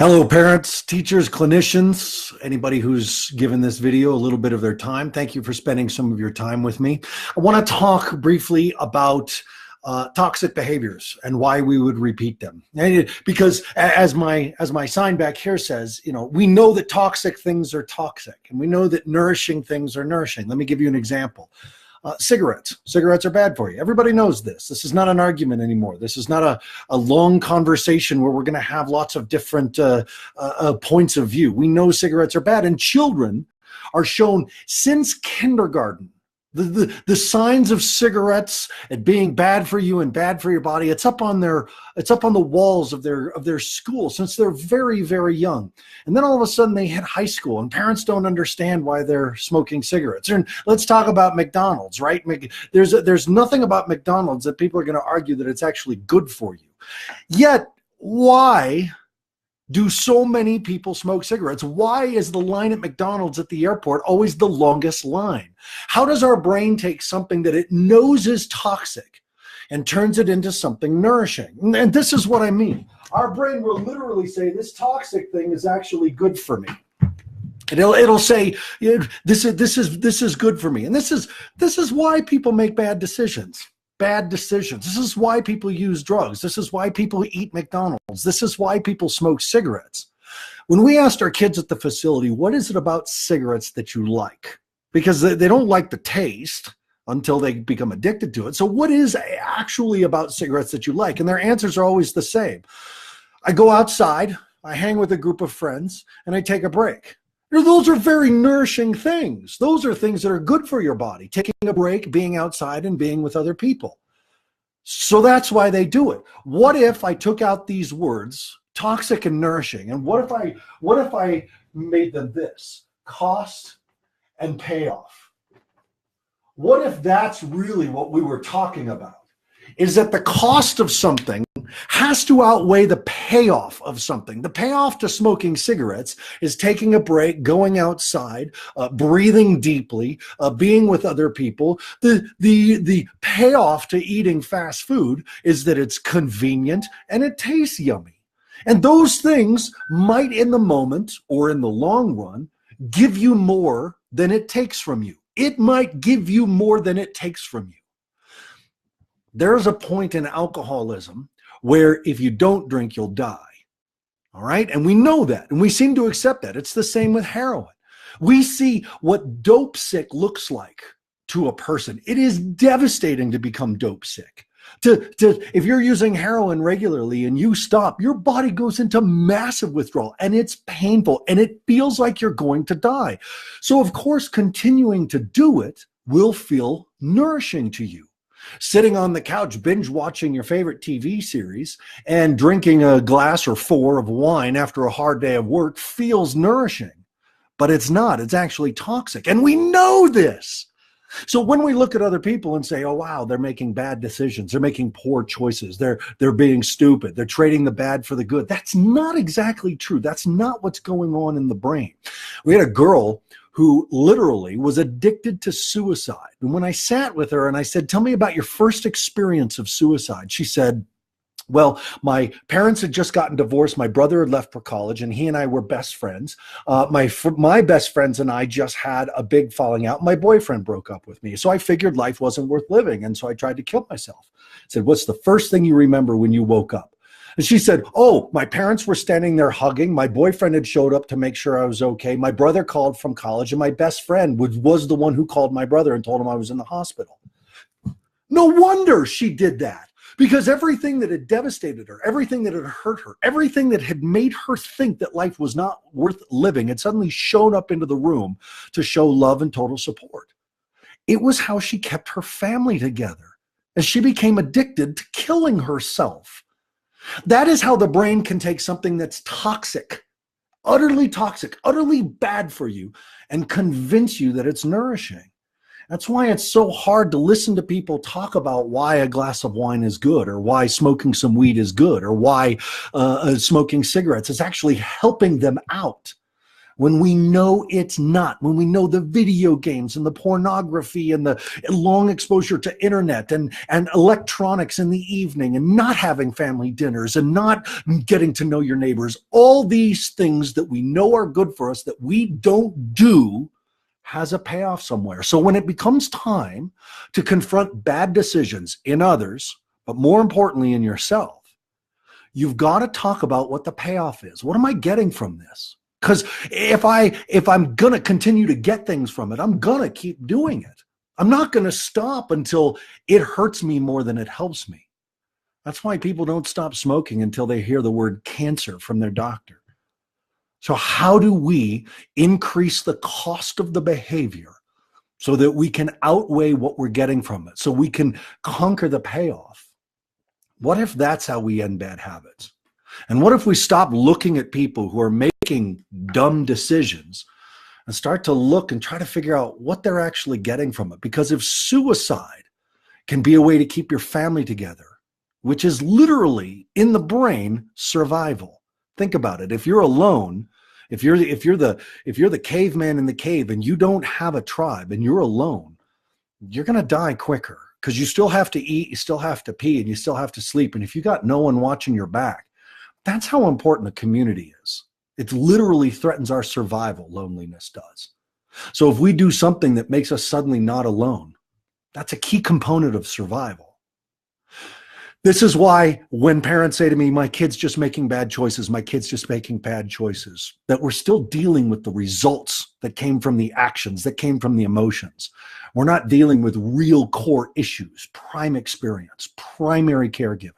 Hello, parents, teachers, clinicians, anybody who's given this video a little bit of their time. Thank you for spending some of your time with me. I want to talk briefly about toxic behaviors and why we would repeat them. Because as my sign back here says, we know that toxic things are toxic, and we know that nourishing things are nourishing. Let me give you an example. Cigarettes. Cigarettes are bad for you. Everybody knows this. This is not an argument anymore. This is not a long conversation where we're going to have lots of different points of view. We know cigarettes are bad, and children are shown since kindergarten the signs of cigarettes and being bad for you and bad for your body. It's up on the walls of their school since they're very, very young. And then all of a sudden they hit high school and parents don't understand why they're smoking cigarettes. And let's talk about McDonald's, right? There's nothing about McDonald's that people are going to argue that it's actually good for you. Yet, why do so many people smoke cigarettes? Why is the line at McDonald's at the airport always the longest line? How does our brain take something that it knows is toxic and turns it into something nourishing? And this is what I mean. Our brain will literally say, this toxic thing is actually good for me. And it'll say, this is good for me. And this is why people make bad decisions. This is why people use drugs. This is why people eat McDonald's. This is why people smoke cigarettes. When we asked our kids at the facility, what is it about cigarettes that you like? Because they don't like the taste until they become addicted to it. So what is actually about cigarettes that you like? And their answers are always the same. I go outside, I hang with a group of friends, and I take a break. Those are very nourishing things. Those are things that are good for your body. Taking a break, being outside, and being with other people. So that's why they do it. What if I took out these words, toxic and nourishing, and what if I made them this, cost and payoff? What if that's really what we were talking about? Is that the cost of something has to outweigh the payoff of something. The payoff to smoking cigarettes is taking a break, going outside, breathing deeply, being with other people. The payoff to eating fast food is that it's convenient and it tastes yummy. And those things might in the moment or in the long run give you more than it takes from you. It might give you more than it takes from you. There's a point in alcoholism where if you don't drink, you'll die. All right? And we know that, and we seem to accept that. It's the same with heroin. We see what dope sick looks like to a person. It is devastating to become dope sick. If you're using heroin regularly and you stop, your body goes into massive withdrawal, and it's painful, and it feels like you're going to die. So, of course, continuing to do it will feel nourishing to you. Sitting on the couch, binge watching your favorite TV series and drinking a glass or four of wine after a hard day of work feels nourishing, but it's not. It's actually toxic. And we know this. So when we look at other people and say, oh, wow, they're making bad decisions. They're making poor choices. They're being stupid. They're trading the bad for the good. That's not exactly true. That's not what's going on in the brain. We had a girl who literally was addicted to suicide. And when I sat with her and I said, tell me about your first experience of suicide, she said, well, my parents had just gotten divorced. My brother had left for college, and he and I were best friends. My best friends and I just had a big falling out. My boyfriend broke up with me. So I figured life wasn't worth living. And so I tried to kill myself. I said, what's the first thing you remember when you woke up? And she said, oh, my parents were standing there hugging. My boyfriend had showed up to make sure I was okay. My brother called from college, and my best friend was the one who called my brother and told him I was in the hospital. No wonder she did that, because everything that had devastated her, everything that had hurt her, everything that had made her think that life was not worth living had suddenly shown up into the room to show love and total support. It was how she kept her family together as she became addicted to killing herself. That is how the brain can take something that's toxic, utterly bad for you, and convince you that it's nourishing. That's why it's so hard to listen to people talk about why a glass of wine is good, or why smoking some weed is good, or why smoking cigarettes is actually helping them out. when we know it's not, when we know the video games and the pornography and the long exposure to internet and electronics in the evening and not having family dinners and not getting to know your neighbors, all these things that we know are good for us that we don't do has a payoff somewhere. So when it becomes time to confront bad decisions in others, but more importantly in yourself, you've got to talk about what the payoff is. What am I getting from this? Because if I'm going to continue to get things from it, I'm going to keep doing it. I'm not going to stop until it hurts me more than it helps me. That's why people don't stop smoking until they hear the word cancer from their doctor. So how do we increase the cost of the behavior so that we can outweigh what we're getting from it, so we can conquer the payoff? What if that's how we end bad habits? And what if we stop looking at people who are making dumb decisions and start to look and try to figure out what they're actually getting from it? Because if suicide can be a way to keep your family together, which is literally in the brain survival. Think about it. If you're alone, if you're the caveman in the cave and you don't have a tribe and you're alone, you're going to die quicker because you still have to eat, you still have to pee, and you still have to sleep. And if you got no one watching your back, that's how important a community is. It literally threatens our survival, loneliness does. So if we do something that makes us suddenly not alone, that's a key component of survival. This is why when parents say to me, my kid's just making bad choices, my kid's just making bad choices, that we're still dealing with the results that came from the actions, that came from the emotions. We're not dealing with real core issues, prime experience, primary caregiving.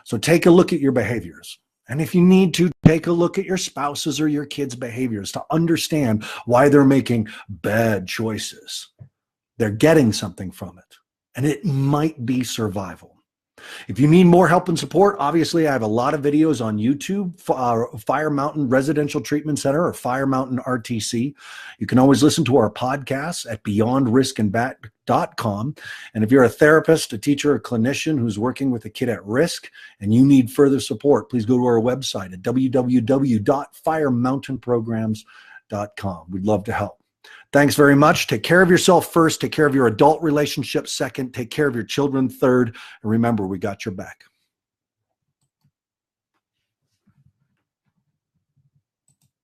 So take a look at your behaviors. And if you need to, take a look at your spouse's or your kids' behaviors to understand why they're making bad choices. They're getting something from it, and it might be survival. If you need more help and support, obviously I have a lot of videos on YouTube, Fire Mountain Residential Treatment Center or Fire Mountain RTC. You can always listen to our podcasts at beyondriskandback.com. And if you're a therapist, a teacher, a clinician who's working with a kid at risk and you need further support, please go to our website at www.firemountainprograms.com. We'd love to help. Thanks very much. Take care of yourself first. Take care of your adult relationships second. Take care of your children third. And remember, we got your back.